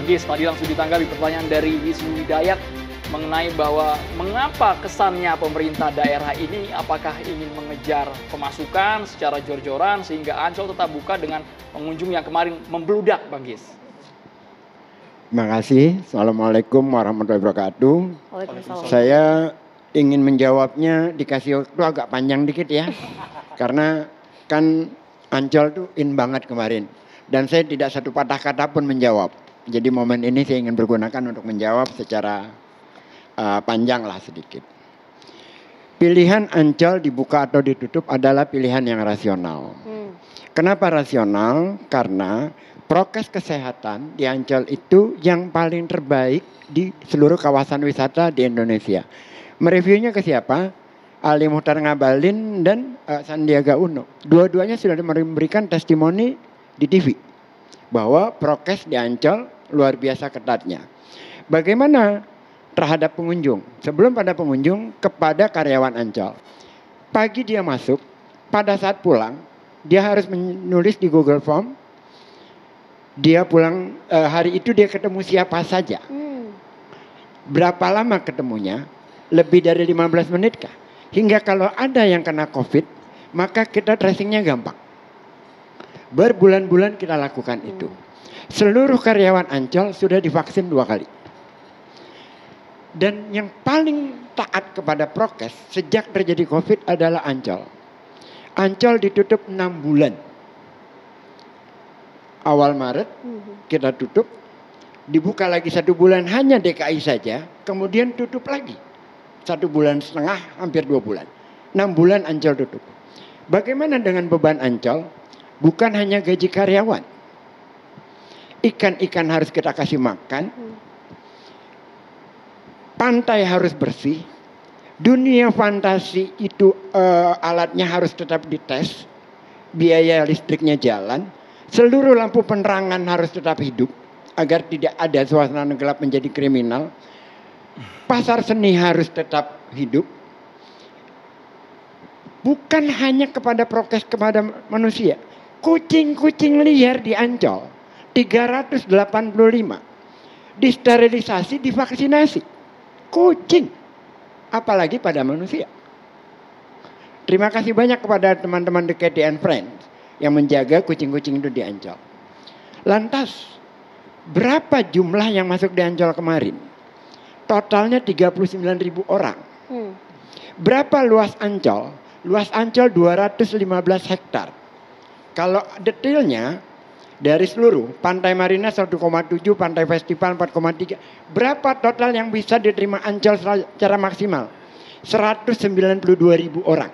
Bang Gis, tadi langsung ditanggapi pertanyaan dari Wisnu Hidayat mengenai bahwa mengapa kesannya pemerintah daerah ini apakah ingin mengejar pemasukan secara jor-joran sehingga Ancol tetap buka dengan pengunjung yang kemarin membludak, Bang Gis. Terima kasih. Assalamualaikum warahmatullahi wabarakatuh. Waalaikumsalam. Saya ingin menjawabnya dikasih waktu agak panjang dikit ya. Karena kan Ancol tuh in banget kemarin. Dan saya tidak satu patah kata pun menjawab. Jadi momen ini saya ingin bergunakan untuk menjawab secara panjang lah sedikit. Pilihan Ancol dibuka atau ditutup adalah pilihan yang rasional. Kenapa rasional? Karena prokes kesehatan di Ancol itu yang paling terbaik di seluruh kawasan wisata di Indonesia. Mereviewnya ke siapa? Ali Muhtar Ngabalin dan Sandiaga Uno. Dua-duanya sudah memberikan testimoni di TV bahwa prokes di Ancol luar biasa ketatnya. Bagaimana terhadap pengunjung? Sebelum pada pengunjung, kepada karyawan Ancol. Pagi dia masuk, pada saat pulang dia harus menulis di Google Form. Dia pulang hari itu dia ketemu siapa saja. Berapa lama ketemunya? Lebih dari 15 menit kah? Hingga kalau ada yang kena COVID, maka kita tracingnya gampang. Berbulan-bulan kita lakukan itu. Seluruh karyawan Ancol sudah divaksin 2 kali. Dan yang paling taat kepada prokes sejak terjadi COVID adalah Ancol. Ancol ditutup 6 bulan. Awal Maret kita tutup, dibuka lagi 1 bulan hanya DKI saja, kemudian tutup lagi 1,5 bulan, hampir 2 bulan. 6 bulan Ancol tutup. Bagaimana dengan beban Ancol? Bukan hanya gaji karyawan. Ikan-ikan harus kita kasih makan. Pantai harus bersih. Dunia fantasi itu alatnya harus tetap dites. Biaya listriknya jalan. Seluruh lampu penerangan harus tetap hidup agar tidak ada suasana gelap menjadi kriminal. Pasar seni harus tetap hidup. Bukan hanya kepada prokes kepada manusia. Kucing-kucing liar di Ancol 385 disterilisasi, divaksinasi. Kucing, apalagi pada manusia. Terima kasih banyak kepada teman-teman The Cat and Friends yang menjaga kucing-kucing itu di Ancol. Lantas, berapa jumlah yang masuk di Ancol kemarin? Totalnya 39.000 orang. Berapa luas Ancol? Luas Ancol 215 hektar. Kalau detailnya, dari seluruh Pantai Marina 1,7, Pantai Festival 4,3. Berapa total yang bisa diterima Ancol secara maksimal? 192.000 orang.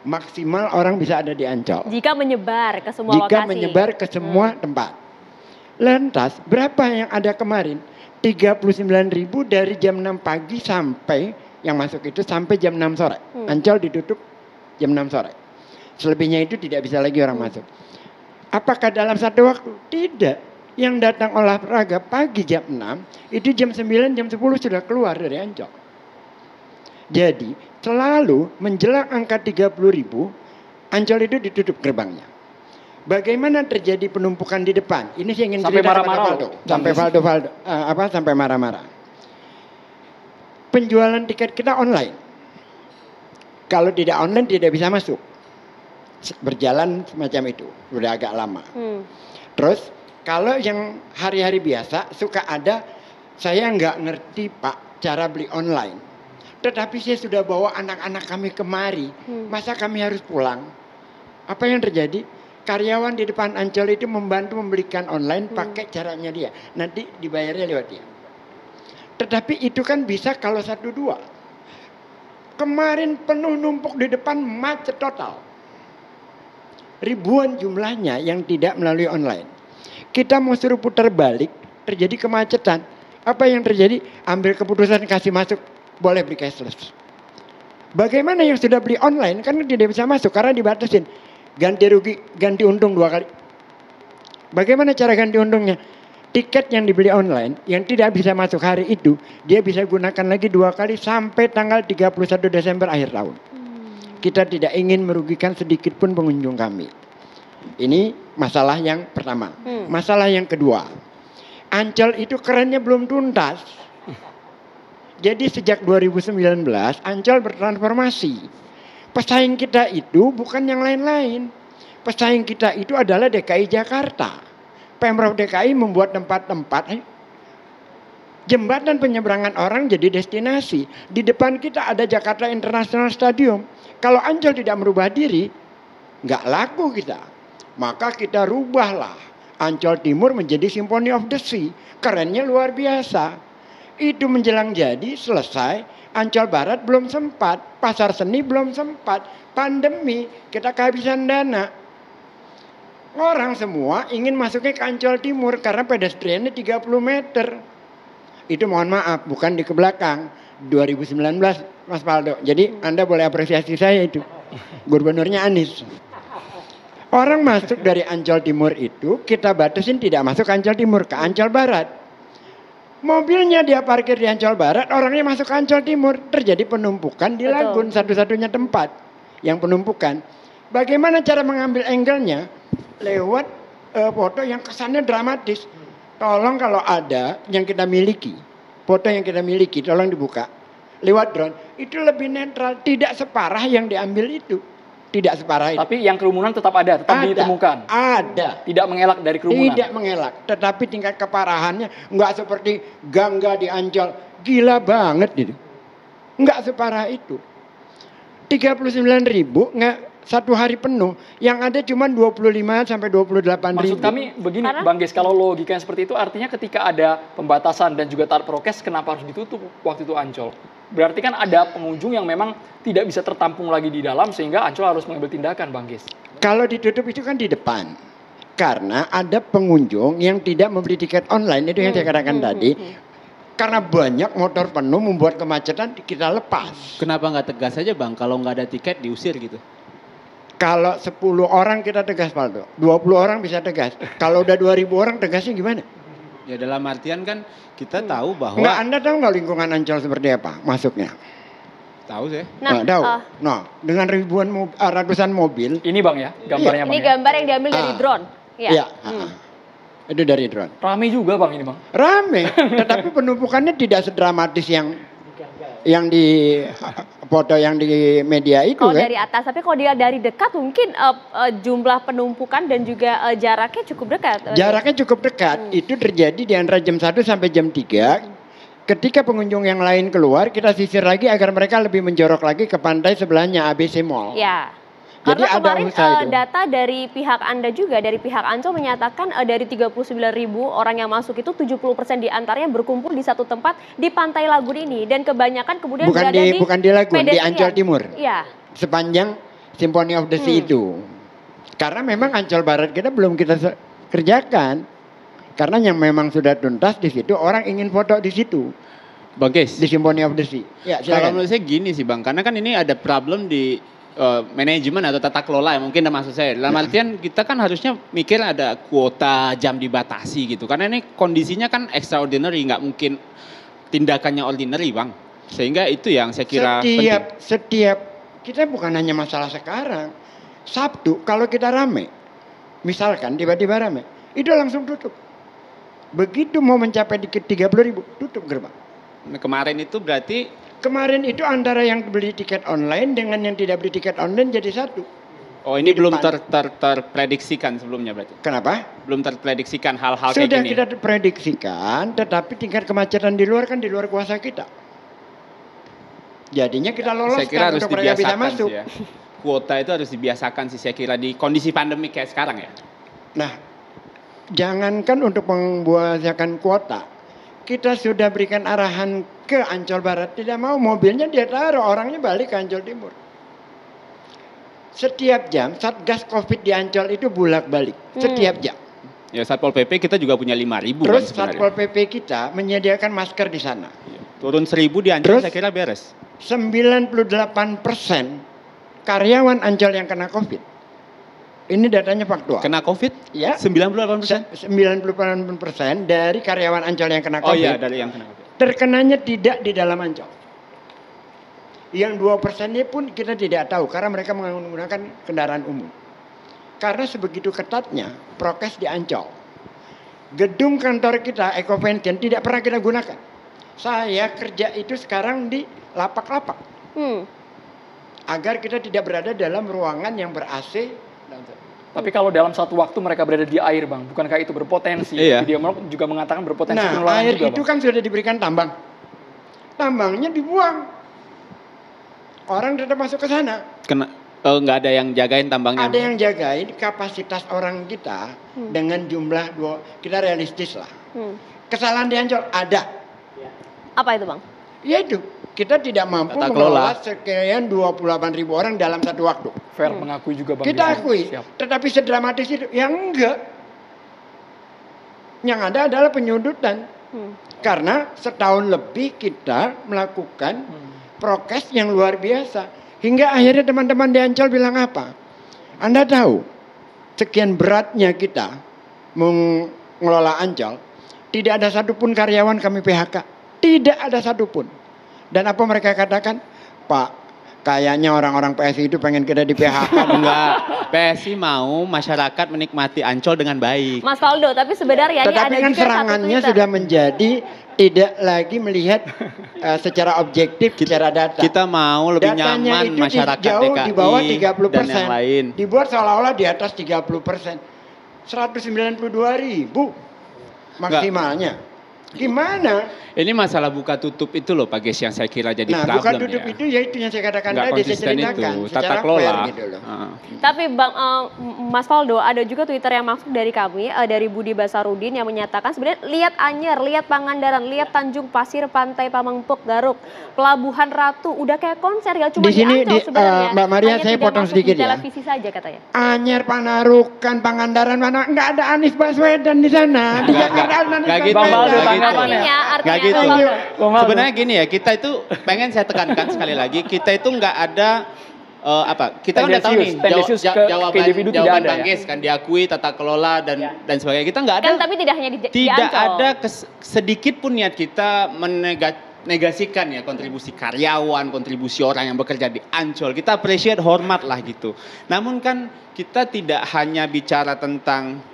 Maksimal orang bisa ada di Ancol. Jika menyebar ke semua lokasi. Jika menyebar ke semua tempat. Lantas berapa yang ada kemarin? 39.000 dari jam 6 pagi sampai yang masuk itu sampai jam 6 sore. Ancol ditutup jam 6 sore. Selebihnya itu tidak bisa lagi orang masuk. Apakah dalam satu waktu? Tidak. Yang datang olahraga pagi jam 6, itu jam 9, jam 10 sudah keluar dari Ancol. Jadi selalu menjelang angka 30.000, Ancol itu ditutup gerbangnya. Bagaimana terjadi penumpukan di depan? Ini saya ingin Sampai cerita marah-marah. kepada Valdo. Sampai marah-marah. Penjualan tiket kita online. Kalau tidak online tidak bisa masuk. Berjalan semacam itu, udah agak lama. Terus kalau yang hari-hari biasa suka ada, saya nggak ngerti Pak cara beli online. Tetapi saya sudah bawa anak-anak kami kemari, masa kami harus pulang? Apa yang terjadi? Karyawan di depan Ancol itu membantu membelikan online pakai caranya dia. Nanti dibayarnya lewat dia. Tetapi itu kan bisa kalau 1-2. Kemarin penuh numpuk di depan, macet total. Ribuan jumlahnya yang tidak melalui online. Kita mau suruh putar balik, terjadi kemacetan. Apa yang terjadi? Ambil keputusan kasih masuk, boleh beli cashless. Bagaimana yang sudah beli online kan tidak bisa masuk karena dibatasin. Ganti rugi, ganti untung 2 kali. Bagaimana cara ganti untungnya? Tiket yang dibeli online yang tidak bisa masuk hari itu, dia bisa gunakan lagi 2 kali sampai tanggal 31 Desember akhir tahun. Kita tidak ingin merugikan sedikit pun pengunjung kami. Ini masalah yang pertama. Masalah yang kedua. Ancol itu kerennya belum tuntas. Jadi sejak 2019 Ancol bertransformasi. Pesaing kita itu bukan yang lain-lain. Pesaing kita itu adalah DKI Jakarta. Pemprov DKI membuat tempat-tempat jembatan penyeberangan orang jadi destinasi. Di depan kita ada Jakarta International Stadium. Kalau Ancol tidak merubah diri, nggak laku kita. Maka kita rubahlah Ancol Timur menjadi Symphony of the Sea. Kerennya luar biasa. Itu menjelang jadi selesai, Ancol Barat belum sempat, pasar seni belum sempat, pandemi, kita kehabisan dana. Orang semua ingin masuknya ke Ancol Timur karena pedestriannya 30 meter. Itu mohon maaf, bukan di ke belakang. 2019 Mas Faldo. Jadi Anda boleh apresiasi saya itu. Gubernurnya Anies. Orang masuk dari Ancol Timur itu kita batasin tidak masuk Ancol Timur, ke Ancol Barat. Mobilnya dia parkir di Ancol Barat, orangnya masuk ke Ancol Timur. Terjadi penumpukan di Lagun, satu-satunya tempat yang penumpukan. Bagaimana cara mengambil angle-nya? Lewat foto yang kesannya dramatis. Tolong kalau ada yang kita miliki, foto yang kita miliki, tolong dibuka. Lewat drone, itu lebih netral, tidak separah yang diambil itu. Tidak separah itu. Tapi yang kerumunan tetap ada, tetap ditemukan. Ada. Tidak mengelak dari kerumunan. Tidak mengelak, tetapi tingkat keparahannya nggak seperti Gangga di Ancol. Gila banget gitu. Nggak separah itu. 39.000 nggak satu hari penuh. Yang ada cuma 25 sampai 28.000. Maksud kami begini, Bang Ges, kalau logikanya seperti itu artinya ketika ada pembatasan dan juga taat prokes, kenapa harus ditutup waktu itu Ancol? Berarti kan ada pengunjung yang memang tidak bisa tertampung lagi di dalam sehingga Ancol harus mengambil tindakan, Bang Ges. Kalau ditutup itu kan di depan. Karena ada pengunjung yang tidak membeli tiket online, itu yang saya katakan tadi. Karena banyak motor penuh membuat kemacetan, kita lepas. Kenapa nggak tegas aja Bang, kalau nggak ada tiket diusir gitu? Kalau 10 orang kita tegas, Paldo. 20 orang bisa tegas. Kalau udah 2.000 orang tegasnya gimana? Ya dalam artian kan kita tahu bahwa... Enggak, Anda tahu nggak lingkungan Ancol seperti apa masuknya? Tahu sih. Nah, tahu. Nah, dengan ribuan ratusan mobil. Ini Bang ya, gambarnya Bang. Ini gambar yang diambil dari drone. Iya. Itu dari drone. Rame juga Bang ini Bang. Rame, tetapi penumpukannya tidak sedramatis yang di foto yang di media itu kalau kan. Dari atas, tapi kalau dia dari dekat mungkin jumlah penumpukan dan juga jaraknya cukup dekat. Jaraknya cukup dekat. Itu terjadi di antara jam 1 sampai jam 3. Ketika pengunjung yang lain keluar, kita sisir lagi agar mereka lebih menjorok lagi ke pantai sebelahnya ABC Mall. Ya. Jadi Karena ada kemarin usaha itu. data dari pihak Anda juga, dari pihak Ancol menyatakan dari 39.000 orang yang masuk itu 70% diantaranya berkumpul di satu tempat di Pantai Lagun ini. Dan kebanyakan kemudian bukan berada di bukan di Lagun, di Ancol Timur. Iya. Sepanjang Symphony of the Sea itu. Karena memang Ancol Barat kita belum kita kerjakan. Karena yang memang sudah tuntas di situ, orang ingin foto di situ. Bang Ges, Di Symphony of the Sea. Ya, kalau silakan. menurut saya gini sih Bang, karena kan ini ada problem di manajemen atau tata kelola ya, mungkin maksud saya. Dalam artian kita kan harusnya mikir ada kuota jam dibatasi gitu. Karena ini kondisinya kan extraordinary, nggak mungkin tindakannya ordinary Bang. Sehingga itu yang saya kira penting. Setiap kita bukan hanya masalah sekarang. Sabtu kalau kita rame, misalkan tiba-tiba rame, itu langsung tutup. Begitu mau mencapai di 30.000, tutup gerbang. Nah, kemarin itu berarti Kemarin itu antara yang beli tiket online dengan yang tidak beli tiket online jadi satu. oh ini Di belum depan. terprediksikan sebelumnya berarti. Kenapa? Belum terprediksikan hal-hal kayak Sudah gini. kita prediksikan, tetapi tingkat kemacetan di luar kan di luar kuasa kita. Jadinya kita Saya kira loloskan harus untuk mereka bisa dibiasakan masuk. sih ya. Kuota itu harus dibiasakan sih saya kira di kondisi pandemi kayak sekarang ya. Nah, jangankan untuk membuasakan kuota, kita sudah berikan arahan ke Ancol Barat, tidak mau mobilnya dia taruh, orangnya balik ke Ancol Timur. Setiap jam Satgas Covid di Ancol itu bolak-balik, setiap jam. Ya Satpol PP kita juga punya 5.000 Terus kan sebenarnya. Satpol PP kita menyediakan masker di sana. Turun 1.000 di Ancol Terus? saya kira beres. 98% karyawan Ancol yang kena Covid. Ini datanya faktual. Kena Covid? Ya. 98%? 98% dari karyawan Ancol yang kena Oh Covid. iya, dari yang kena Covid. Terkenanya tidak di dalam Ancol. Yang 2%-nya pun kita tidak tahu karena mereka menggunakan kendaraan umum. Karena sebegitu ketatnya prokes di Ancol. Gedung kantor kita, Ecovention, tidak pernah kita gunakan. Saya kerja itu sekarang di lapak-lapak. Agar kita tidak berada dalam ruangan yang ber-AC. Tapi kalau dalam satu waktu mereka berada di air, Bang, bukankah itu berpotensi? Iya. Epidemiolog juga mengatakan berpotensi Nah, penularan air juga, itu Bang. kan sudah diberikan tambang. Tambangnya dibuang. Orang tetap masuk ke sana. Nggak ada yang jagain tambangnya. Ada yang jagain kapasitas orang kita dengan jumlah kita realistis lah. Kesalahan di Ancol ada. Apa itu, Bang? Yaitu kita tidak mampu Tata mengelola kelola. sekian 28.000 orang dalam satu waktu. Fair mengakui juga, Bang. Kita di sini. akui, Siap. tetapi sedramatis itu, ya enggak. Yang ada adalah penyudutan. Karena setahun lebih kita melakukan prokes yang luar biasa. Hingga akhirnya teman-teman di Ancol bilang apa? Anda tahu, sekian beratnya kita mengelola Ancol, tidak ada satupun karyawan kami PHK. Tidak ada satupun. Dan apa mereka katakan? Pak, kayaknya orang-orang PSI itu pengen kita di PHK. Enggak, PSI mau masyarakat menikmati Ancol dengan baik. Mas Faldo, tapi sebenarnya ini Tetapi ada kan juga satu serangannya Twitter. sudah menjadi tidak lagi melihat secara objektif, secara data. Kita mau lebih Datanya nyaman itu masyarakat jauh DKI di bawah dan yang 30%. lain. Dibuat seolah-olah di atas 30%. 192.000 maksimalnya. Gimana? Ini masalah buka tutup itu loh Pak Ges yang saya kira jadi Nah, problem bukan tutup ya. itu ya itu yang saya katakan Nggak tadi, saya konsisten ceritakan itu, secara tata kelola. fair gitu loh. Tapi Bang Mas Faldo, ada juga Twitter yang masuk dari kami, dari Budi Basarudin yang menyatakan sebenarnya lihat Anyer, lihat Pangandaran, lihat Tanjung Pasir, Pantai Pamengpeuk, Garuk, Pelabuhan Ratu, udah kayak konser ya cuma Di sini, Ancol sebenarnya. Mbak Maria, Hanya saya tidak potong masuk sedikit di ya. televisi saja katanya. Anyer, Panarukan, Pangandaran mana? Nggak ada Anies Baswedan di sana. Di Jakarta ada Anies Nggak gitu, Bang Faldo, Baswedan. tanggapannya. Artinya Nggak gitu. Bang Faldo. Bang Faldo. Sebenarnya gini ya, kita itu pengen saya tekankan sekali lagi, kita itu nggak ada kita udah tahu nih tendensius ke individu tidak jawaban ada Bang ya? Ges kan diakui tata kelola dan sebagainya. Kita nggak ada. Kan tapi tidak hanya di Tidak Ancol. ada sedikit pun niat kita negasikan ya kontribusi karyawan, kontribusi orang yang bekerja di Ancol. Kita appreciate, hormat lah gitu. Namun kan kita tidak hanya bicara tentang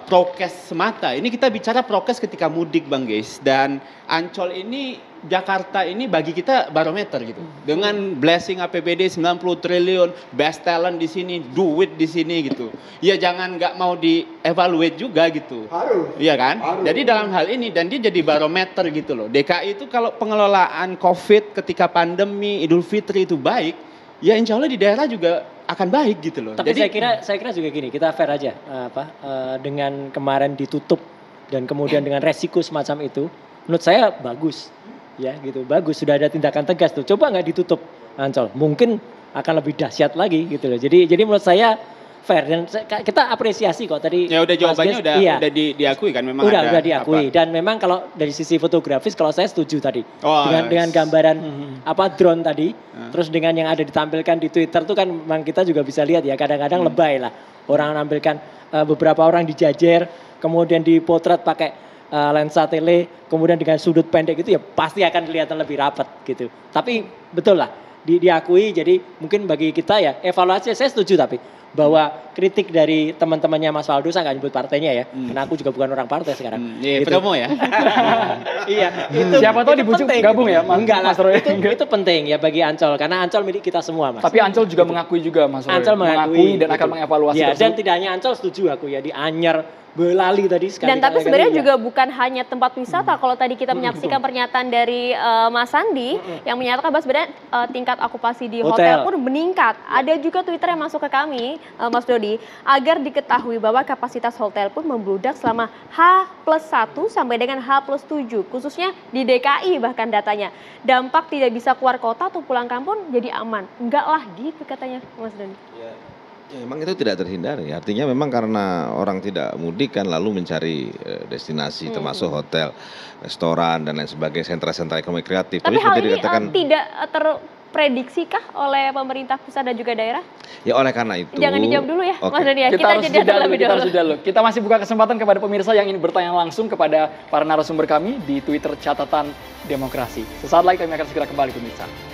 prokes semata. Ini kita bicara prokes ketika mudik Bang Ges. Dan Ancol ini, Jakarta ini bagi kita barometer gitu. Dengan blessing APBD 90 triliun, best talent di sini, duit di sini gitu. Ya jangan nggak mau dievaluate juga gitu. Harus. Iya kan? Harus. Jadi dalam hal ini dan dia jadi barometer gitu loh. DKI itu kalau pengelolaan COVID ketika pandemi Idul Fitri itu baik, ya insya Allah di daerah juga akan baik gitu loh. Tapi Jadi saya kira juga gini, kita fair aja dengan kemarin ditutup dan kemudian dengan resiko semacam itu, menurut saya bagus, ya gitu, bagus sudah ada tindakan tegas tuh. Coba nggak ditutup Ancol, mungkin akan lebih dahsyat lagi gitu loh. Jadi menurut saya fair dan kita apresiasi kok tadi. ya udah Mas jawabannya Ges, udah iya. diakui kan memang ada Udah diakui apa? dan memang kalau dari sisi fotografis kalau saya setuju tadi Oh, dengan gambaran drone tadi terus dengan yang ada ditampilkan di Twitter tuh kan memang kita juga bisa lihat ya kadang-kadang lebay lah orang menampilkan beberapa orang dijajer kemudian dipotret pakai lensa tele kemudian dengan sudut pendek gitu ya pasti akan kelihatan lebih rapat gitu tapi betul lah diakui jadi mungkin bagi kita ya evaluasi saya setuju tapi bahwa kritik dari teman-temannya Mas Faldo saya nggak nyebut partainya ya karena aku juga bukan orang partai sekarang. Iya, Gitu. promo ya. Iya, Siapa tahu dibujuk penting, gabung gitu. ya, Mas- Enggak lah, Mas Roy. itu penting ya bagi Ancol karena Ancol milik kita semua, Mas. Tapi Ancol juga mengakui juga, Mas Roy. Ancol mengakui dan gitu. akan mengevaluasi Ya, dan tersebut. tidak hanya Ancol setuju aku ya di Anyer, Belali tadi sekali. Dan tapi sebenarnya juga bukan hanya tempat wisata. Kalau tadi kita menyaksikan pernyataan dari Mas Sandi yang menyatakan bahwa sebenarnya tingkat okupasi di hotel Hotel. pun meningkat. Ada juga Twitter yang masuk ke kami, Mas Dodi, agar diketahui bahwa kapasitas hotel pun membludak selama H+1 sampai dengan H+7, khususnya di DKI bahkan datanya. Dampak tidak bisa keluar kota atau pulang kampung jadi aman. Enggak lah gitu katanya, Mas Dodi. Ya, memang itu tidak terhindari. Artinya memang karena orang tidak mudik kan lalu mencari destinasi termasuk hotel, restoran dan lain sebagainya, sentra-sentra ekonomi kreatif. Tapi hal seperti ini tidak terprediksikah oleh pemerintah pusat dan juga daerah? ya oleh karena itu. Jangan dijawab dulu ya, Oke. Mas Dodi ya. Kita harus jeda jeda dulu, terlebih kita harus dahulu. jeda dulu. Kita masih buka kesempatan kepada pemirsa yang ingin bertanya langsung kepada para narasumber kami di Twitter Catatan Demokrasi. Sesaat lagi kami akan segera kembali pemirsa.